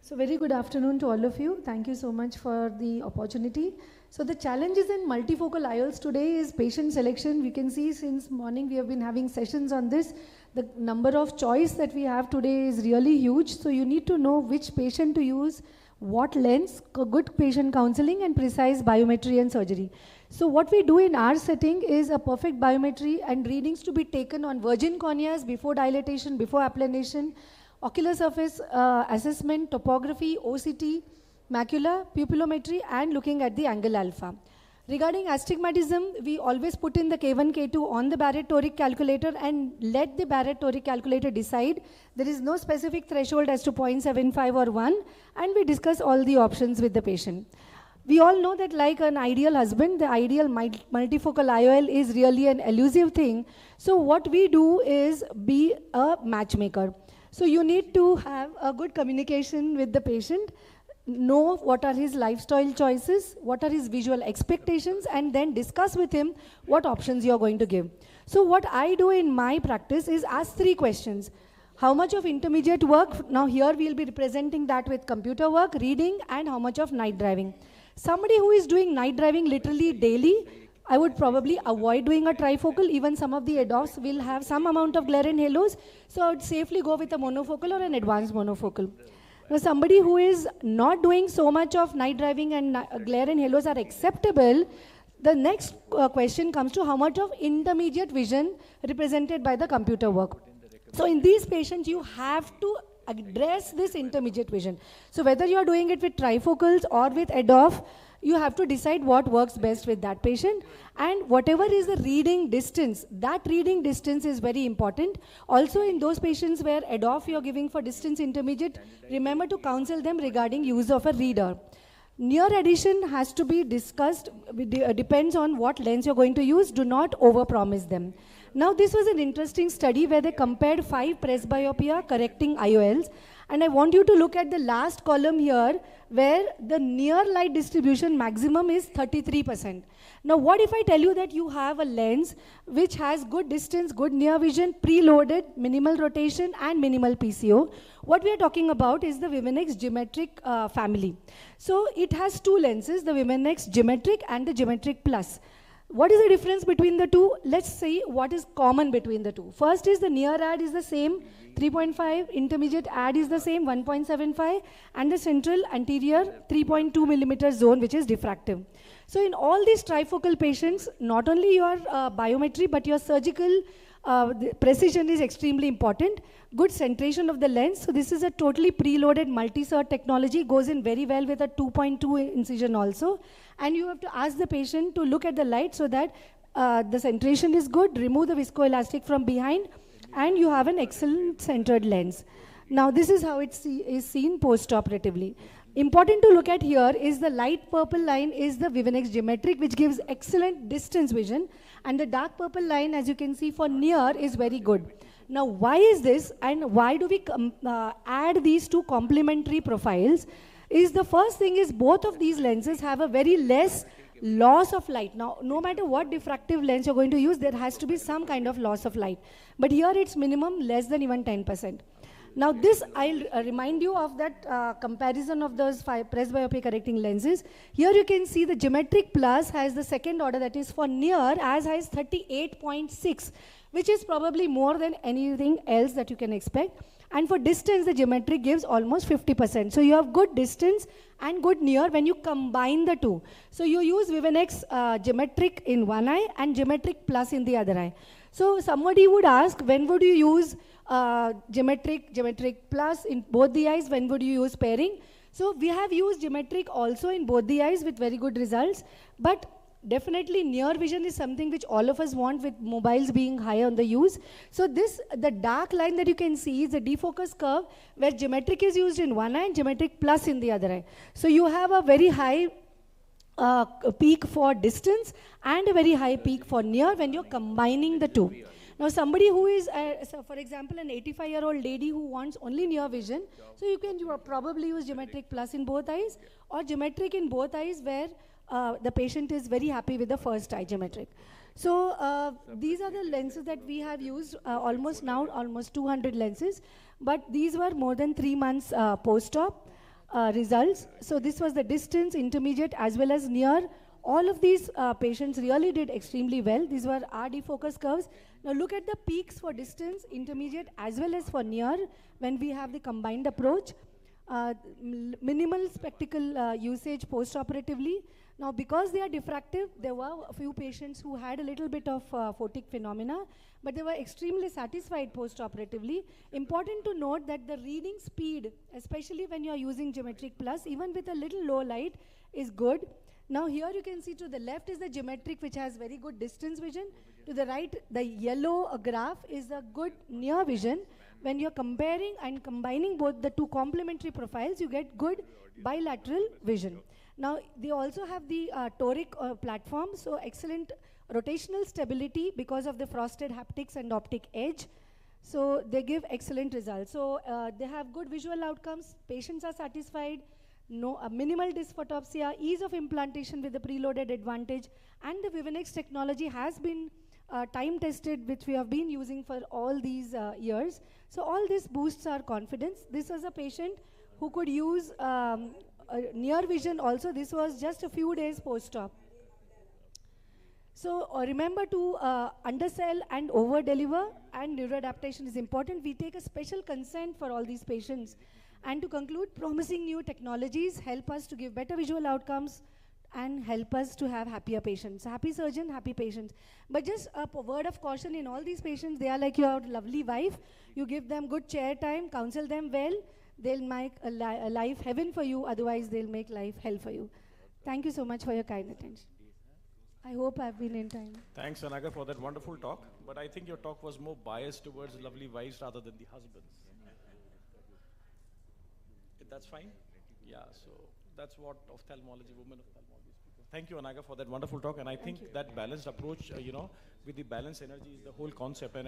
So very good afternoon to all of you. Thank you so much for the opportunity. So the challenges in multifocal IOLs today is patient selection. We can see since morning we have been having sessions on this. The number of choice that we have today is really huge. So you need to know which patient to use, what lens, good patient counseling and precise biometry and surgery. So what we do in our setting is a perfect biometry and readings to be taken on virgin corneas before dilatation, before applanation, ocular surface assessment, topography, OCT, macula, pupillometry, and looking at the angle alpha. Regarding astigmatism, we always put in the K1, K2 on the Barrett toric calculator and let the Barrett toric calculator decide. There is no specific threshold as to 0.75 or 1, and we discuss all the options with the patient. We all know that like an ideal husband, the ideal multifocal IOL is really an elusive thing. So what we do is be a matchmaker. So you need to have a good communication with the patient, know what are his lifestyle choices, what are his visual expectations, and then discuss with him what options you are going to give. So what I do in my practice is ask 3 questions. How much of intermediate work? Now here we will be representing that with computer work, reading, and how much of night driving. Somebody who is doing night driving literally daily, I would probably avoid doing a trifocal. Even some of the ADOFs will have some amount of glare and halos, so I would safely go with a monofocal or an advanced monofocal. Now somebody who is not doing so much of night driving and glare and halos are acceptable, the next question comes to how much of intermediate vision represented by the computer work. So in these patients, you have to address this intermediate vision. So whether you are doing it with trifocals or with ADOF, you have to decide what works best with that patient, and whatever is the reading distance, that reading distance is very important. Also in those patients where ADOF you are giving for distance intermediate, remember to counsel them regarding use of a reader. Near addition has to be discussed, depends on what lens you're going to use, do not overpromise them. Now this was an interesting study where they compared 5 presbyopia correcting IOLs, and I want you to look at the last column here where the near light distribution maximum is 33%. Now what if I tell you that you have a lens which has good distance, good near vision, preloaded, minimal rotation and minimal PCO? What we are talking about is the Vivenex Geometric family. So it has 2 lenses, the Vivenex Geometric and the Geometric Plus. What is the difference between the two? Let's see what is common between the two. First is the near ad is the same, 3.5, intermediate ad is the same, 1.75, and the central anterior 3.2 millimeter zone, which is diffractive. So in all these trifocal patients, not only your biometry, but your surgical precision is extremely important. Good centration of the lens. So this is a totally preloaded multi-cert technology, goes in very well with a 2.2 incision also. And you have to ask the patient to look at the light so that the centration is good, remove the viscoelastic from behind, and you have an excellent centered lens. Now this is how it is seen post-operatively. Important to look at here is the light purple line is the Vivenex Geometric, which gives excellent distance vision, and the dark purple line, as you can see for near, is very good. Now why is this, and why do we add these 2 complementary profiles? Is the first thing is both of these lenses have a very less loss of light. Now no matter what diffractive lens you're going to use, there has to be some kind of loss of light, but here it's minimum less than even 10%. Now this, I'll remind you of that comparison of those 5 presbyopia correcting lenses. Here you can see the Geometric Plus has the second order, that is for near as high as 38.6, which is probably more than anything else that you can expect. And for distance, the Geometric gives almost 50%. So you have good distance and good near when you combine the two. So you use Vivenex Geometric in one eye and Geometric Plus in the other eye. So somebody would ask, when would you use Geometric Plus in both the eyes? When would you use pairing? So we have used Geometric also in both the eyes with very good results. But definitely near vision is something which all of us want, with mobiles being high on the use. So this, the dark line that you can see is a defocus curve where Geometric is used in one eye and Geometric Plus in the other eye. So you have a very high peak for distance and a very high peak for near when you're combining the two. Now somebody who is, so for example, an 85-year-old lady who wants only near vision, so you can probably use Geometric Plus in both eyes or Geometric in both eyes where the patient is very happy with the first eye Geometric. So these are the lenses that we have used almost 200 lenses, but these were more than 3 months post-op. results. So this was the distance, intermediate, as well as near. All of these patients really did extremely well. These were RD focus curves. Now look at the peaks for distance, intermediate, as well as for near when we have the combined approach. Minimal spectacle usage post-operatively. Now, because they are diffractive, there were a few patients who had a little bit of photic phenomena, but they were extremely satisfied post-operatively. Important to note that the reading speed, especially when you are using geometric plus, even with a little low light, is good. Now here you can see to the left is the geometric, which has very good distance vision. To the right, the yellow graph is a good near vision. When you're comparing and combining both the two complementary profiles, you get good bilateral vision. Now, they also have the toric platform, so excellent rotational stability because of the frosted haptics and optic edge. So they give excellent results. So they have good visual outcomes, patients are satisfied, no minimal dysphotopsia, ease of implantation with the preloaded advantage, and the Vivinex technology has been time tested, which we have been using for all these years. So all this boosts our confidence. This was a patient who could use near vision also. This was just a few days post-op. So remember to undersell and over-deliver, and neuroadaptation is important. We take a special consent for all these patients. And to conclude, promising new technologies help us to give better visual outcomes and help us to have happier patients. Happy surgeon, happy patients. But just a word of caution, in all these patients, they are like your lovely wife. You give them good chair time, counsel them well, they'll make a life heaven for you, otherwise they'll make life hell for you. Thank you so much for your kind attention. I hope I've been in time. Thanks, Anagha, for that wonderful talk. But I think your talk was more biased towards lovely wives rather than the husbands. That's fine? Yeah, so that's what ophthalmology, women ophthalmology speak. Thank you, Anagha, for that wonderful talk. And I think that balanced approach, with the balanced energy is the whole concept. And